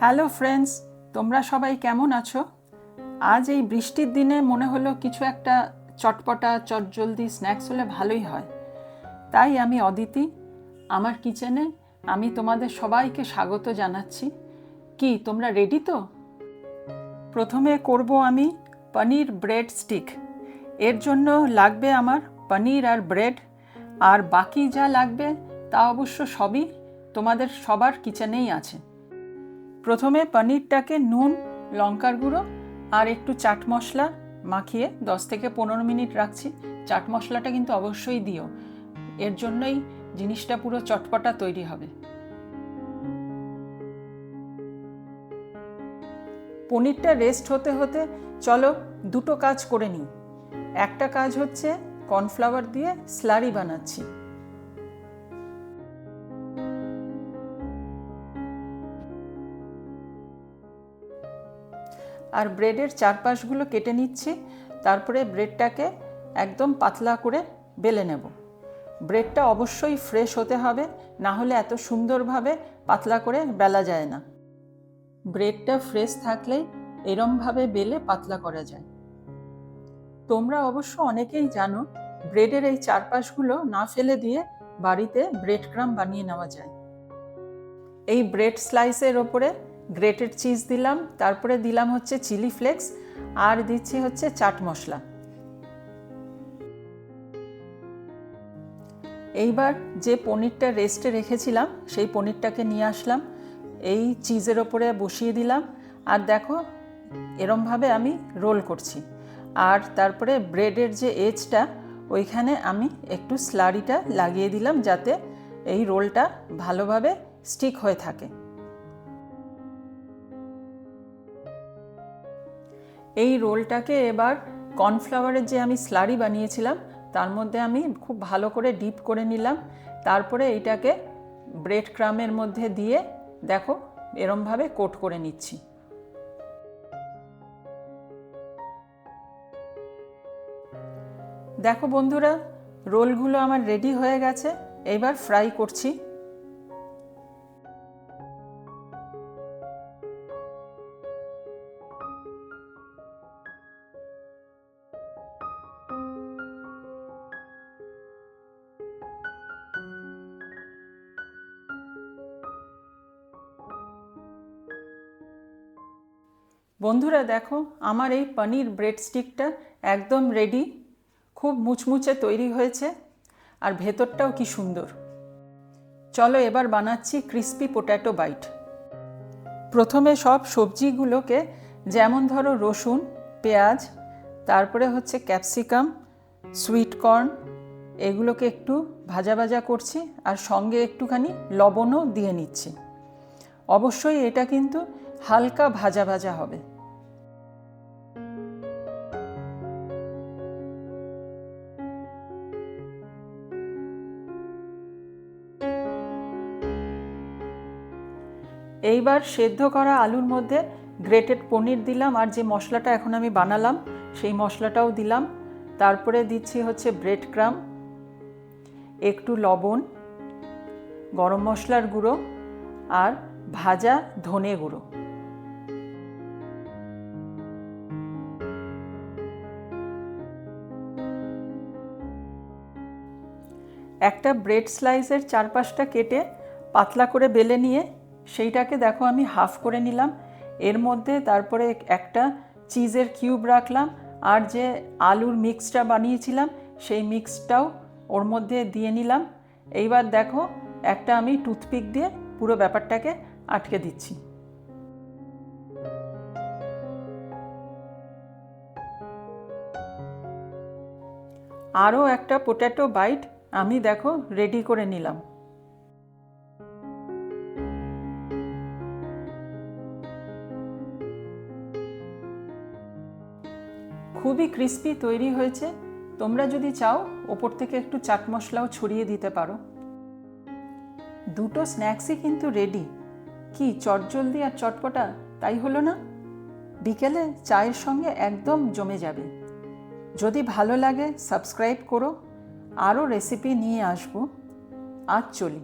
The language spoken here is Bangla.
হ্যালো ফ্রেন্ডস, তোমরা সবাই কেমন আছো? আজ এই বৃষ্টির দিনে মনে হলো কিছু একটা চটপটা চটজলদি স্ন্যাক্স হলে ভালোই হয়। তাই আমি অদিতি, আমার কিচেনে আমি তোমাদের সবাইকে স্বাগত জানাচ্ছি। কি তোমরা রেডি তো? প্রথমে করব আমি পনির ব্রেড স্টিক। এর জন্য লাগবে আমার পনির আর ব্রেড, আর বাকি যা লাগবে তা অবশ্য সবই তোমাদের সবার কিচেনেই আছে। প্রথমে পনিরটাকে নুন, লঙ্কার গুঁড়ো আর একটু চাট মশলা মাখিয়ে 10 থেকে 15 মিনিট রাখছি। চাট মশলাটা কিন্তু অবশ্যই দিও, এর জন্যই জিনিসটা পুরো চটপটা তৈরি হবে। পনিরটা রেস্ট হতে হতে চলো দুটো কাজ করে নিই। একটা কাজ হচ্ছে কর্নফ্লাওয়ার দিয়ে স্লারি বানাচ্ছি। আর ব্রেডের চারপাশগুলো কেটে নিচ্ছি। তারপরে ব্রেডটাকে একদম পাতলা করে বেলে নেব। ব্রেডটা অবশ্যই ফ্রেশ হতে হবে, না হলে এত সুন্দরভাবে পাতলা করে বেলা যায় না। ব্রেডটা ফ্রেশ থাকলেই এরমভাবে বেলে পাতলা করা যায়। তোমরা অবশ্য অনেকেই জানো ব্রেডের এই চারপাশগুলো না ফেলে দিয়ে বাড়িতে ব্রেড ক্রাম্ব বানিয়ে নেওয়া যায়। এই ব্রেড স্লাইসের ওপরে গ্রেটেড চিজ দিলাম, তারপরে দিলাম হচ্ছে চিলি ফ্লেক্স, আর দিচ্ছি হচ্ছে চাট মশলা। এইবার যে পনিরটা রেস্টে রেখেছিলাম সেই পনিরটাকে নিয়ে আসলাম, এই চিজের ওপরে বসিয়ে দিলাম, আর দেখো এরমভাবে আমি রোল করছি। আর তারপরে ব্রেডের যে এজটা ওইখানে আমি একটু স্লারিটা লাগিয়ে দিলাম, যাতে এই রোলটা ভালোভাবে স্টিক হয়ে থাকে। এই রোলটাকে এবার কর্নফ্লাওয়ারের যে আমি স্লারি বানিয়েছিলাম তার মধ্যে আমি খুব ভালো করে ডিপ করে নিলাম। তারপরে এইটাকে ব্রেড ক্রামের মধ্যে দিয়ে দেখো এরমভাবে কোট করে নিচ্ছি। দেখো বন্ধুরা, রোলগুলো আমার রেডি হয়ে গেছে। এবার ফ্রাই করছি। বন্ধুরা দেখো, আমার এই পনির ব্রেড স্টিকটা একদম রেডি। খুব মুচমুচে তৈরি হয়েছে, আর ভেতরটাও কি সুন্দর। চলো এবার বানাচ্ছি ক্রিস্পি পোট্যাটো বাইট। প্রথমে সব সবজিগুলোকে, যেমন ধরো রসুন, পেঁয়াজ, তারপরে হচ্ছে ক্যাপসিকাম, সুইট কর্ন, এগুলোকে একটু ভাজা ভাজা করছি, আর সঙ্গে একটুখানি লবণও দিয়ে নিচ্ছি। অবশ্যই এটা কিন্তু হালকা ভাজা ভাজা হবে। এইবার সেদ্ধ করা আলুর মধ্যে গ্রেটেড পনির দিলাম, আর যে মশলাটা এখন আমি বানালাম সেই মশলাটাও দিলাম। তারপরে দিচ্ছি হচ্ছে ব্রেড ক্রাম্ব, একটু লবণ, গরম মশলার গুঁড়ো আর ভাজা ধনে গুঁড়ো। একটা ব্রেড স্লাইসের চারপাশটা কেটে পাতলা করে বেলে নিয়ে সেইটাকে দেখো আমি হাফ করে নিলাম। এর মধ্যে তারপরে একটা চিজের কিউব রাখলাম, আর যে আলুর মিক্সটা বানিয়েছিলাম সেই মিক্সটাও ওর মধ্যে দিয়ে নিলাম। এইবার দেখো একটা আমি টুথপিক দিয়ে পুরো ব্যাপারটাকে আটকে দিচ্ছি। আরও একটা পোট্যাটো বাইট আমি দেখো রেডি করে নিলাম। খুবই ক্রিস্পি তৈরি হয়েছে। তোমরা যদি চাও ওপর থেকে একটু চাট মশলাও ছড়িয়ে দিতে পারো। দুটো স্ন্যাক্সই কিন্তু রেডি। কি চটজলদি আর চটপটা, তাই হলো না? বিকেলে চায়ের সঙ্গে একদম জমে যাবে। যদি ভালো লাগে সাবস্ক্রাইব করো, আরও রেসিপি নিয়ে আসবো। আজ চলি।